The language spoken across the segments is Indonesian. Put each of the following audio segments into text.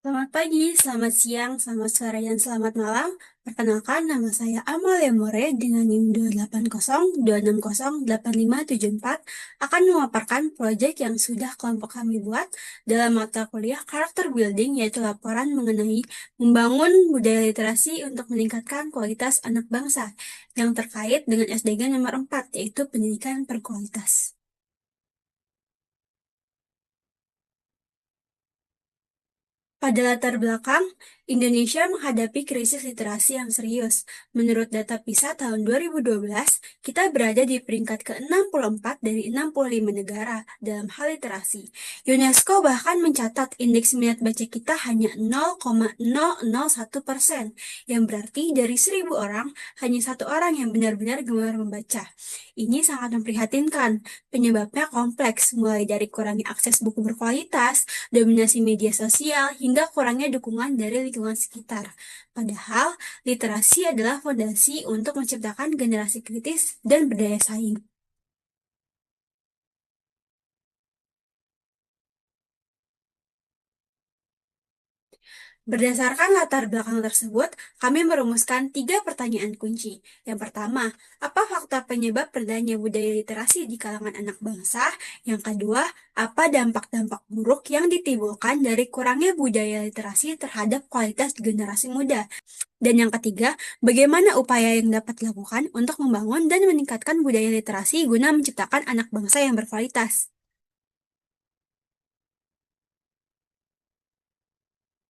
Selamat pagi, selamat siang, selamat sore, dan selamat malam. Perkenalkan, nama saya Amalia More dengan NIM 28026085574 akan memaparkan proyek yang sudah kelompok kami buat dalam mata kuliah Karakter Building, yaitu laporan mengenai membangun budaya literasi untuk meningkatkan kualitas anak bangsa yang terkait dengan SDG nomor 4, yaitu pendidikan berkualitas. Pada latar belakang, Indonesia menghadapi krisis literasi yang serius. Menurut data PISA tahun 2012, kita berada di peringkat ke-64 dari 65 negara dalam hal literasi. UNESCO bahkan mencatat indeks minat baca kita hanya 0,001%, yang berarti dari 1.000 orang, hanya satu orang yang benar-benar gemar membaca. Ini sangat memprihatinkan. Penyebabnya kompleks, mulai dari kurangnya akses buku berkualitas, dominasi media sosial, hingga kurangnya dukungan dari lingkungan sekitar. Padahal, literasi adalah fondasi untuk menciptakan generasi kritis dan berdaya saing. Berdasarkan latar belakang tersebut, kami merumuskan 3 pertanyaan kunci. Yang pertama, apa faktor penyebab rendahnya budaya literasi di kalangan anak bangsa? Yang kedua, apa dampak-dampak buruk yang ditimbulkan dari kurangnya budaya literasi terhadap kualitas generasi muda? Dan yang ketiga, bagaimana upaya yang dapat dilakukan untuk membangun dan meningkatkan budaya literasi guna menciptakan anak bangsa yang berkualitas?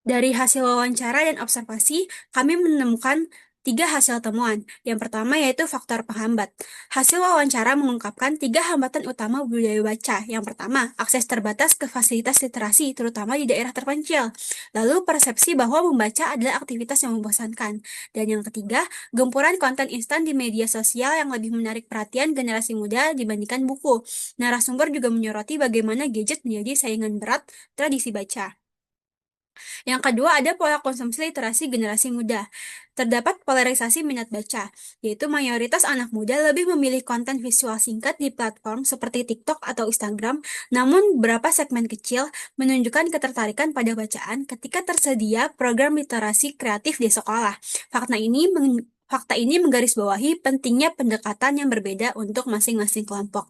Dari hasil wawancara dan observasi, kami menemukan 3 hasil temuan. Yang pertama yaitu faktor penghambat. Hasil wawancara mengungkapkan 3 hambatan utama budaya baca. Yang pertama, akses terbatas ke fasilitas literasi, terutama di daerah terpencil. Lalu, persepsi bahwa membaca adalah aktivitas yang membosankan. Dan yang ketiga, gempuran konten instan di media sosial yang lebih menarik perhatian generasi muda dibandingkan buku. Narasumber juga menyoroti bagaimana gadget menjadi saingan berat tradisi baca. Yang kedua, ada pola konsumsi literasi generasi muda. Terdapat polarisasi minat baca, yaitu mayoritas anak muda lebih memilih konten visual singkat di platform seperti TikTok atau Instagram, namun beberapa segmen kecil menunjukkan ketertarikan pada bacaan ketika tersedia program literasi kreatif di sekolah. Fakta ini menggarisbawahi pentingnya pendekatan yang berbeda untuk masing-masing kelompok.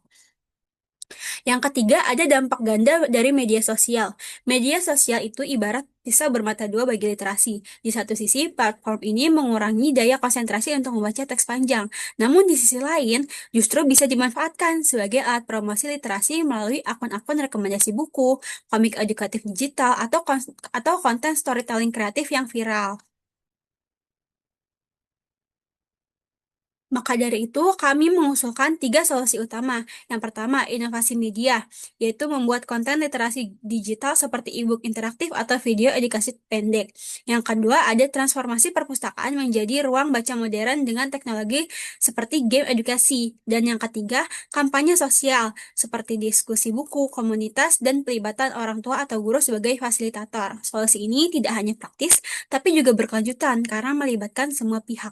Yang ketiga, ada dampak ganda dari media sosial. Media sosial itu ibarat pisau bermata dua bagi literasi. Di satu sisi, platform ini mengurangi daya konsentrasi untuk membaca teks panjang. Namun di sisi lain, justru bisa dimanfaatkan sebagai alat promosi literasi melalui akun-akun rekomendasi buku, komik edukatif digital, atau konten storytelling kreatif yang viral. Maka dari itu, kami mengusulkan 3 solusi utama. Yang pertama, inovasi media, yaitu membuat konten literasi digital seperti e-book interaktif atau video edukasi pendek. Yang kedua, ada transformasi perpustakaan menjadi ruang baca modern dengan teknologi seperti game edukasi. Dan yang ketiga, kampanye sosial, seperti diskusi buku, komunitas, dan pelibatan orang tua atau guru sebagai fasilitator. Solusi ini tidak hanya praktis, tapi juga berkelanjutan karena melibatkan semua pihak.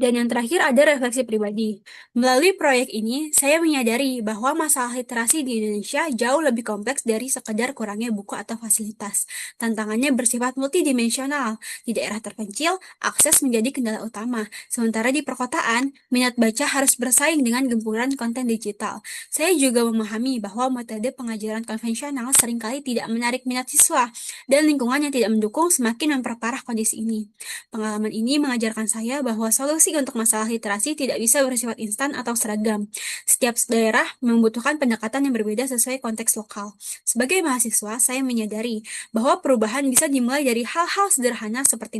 Dan yang terakhir ada refleksi pribadi. Melalui proyek ini, saya menyadari bahwa masalah literasi di Indonesia jauh lebih kompleks dari sekedar kurangnya buku atau fasilitas. Tantangannya bersifat multidimensional. Di daerah terpencil, akses menjadi kendala utama. Sementara di perkotaan, minat baca harus bersaing dengan gempuran konten digital. Saya juga memahami bahwa metode pengajaran konvensional seringkali tidak menarik minat siswa, dan lingkungan yang tidak mendukung semakin memperparah kondisi ini. Pengalaman ini mengajarkan saya bahwa solusi untuk masalah literasi tidak bisa bersifat instan atau seragam. Setiap daerah membutuhkan pendekatan yang berbeda sesuai konteks lokal. Sebagai mahasiswa, saya menyadari bahwa perubahan bisa dimulai dari hal-hal sederhana seperti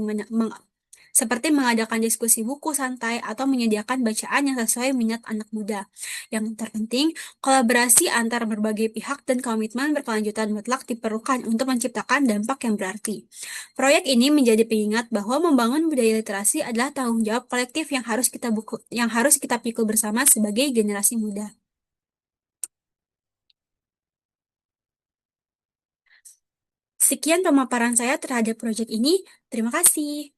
mengadakan diskusi buku santai atau menyediakan bacaan yang sesuai minat anak muda. Yang terpenting, kolaborasi antar berbagai pihak dan komitmen berkelanjutan mutlak diperlukan untuk menciptakan dampak yang berarti. Proyek ini menjadi pengingat bahwa membangun budaya literasi adalah tanggung jawab kolektif yang harus kita pikul bersama sebagai generasi muda. Sekian pemaparan saya terhadap proyek ini. Terima kasih.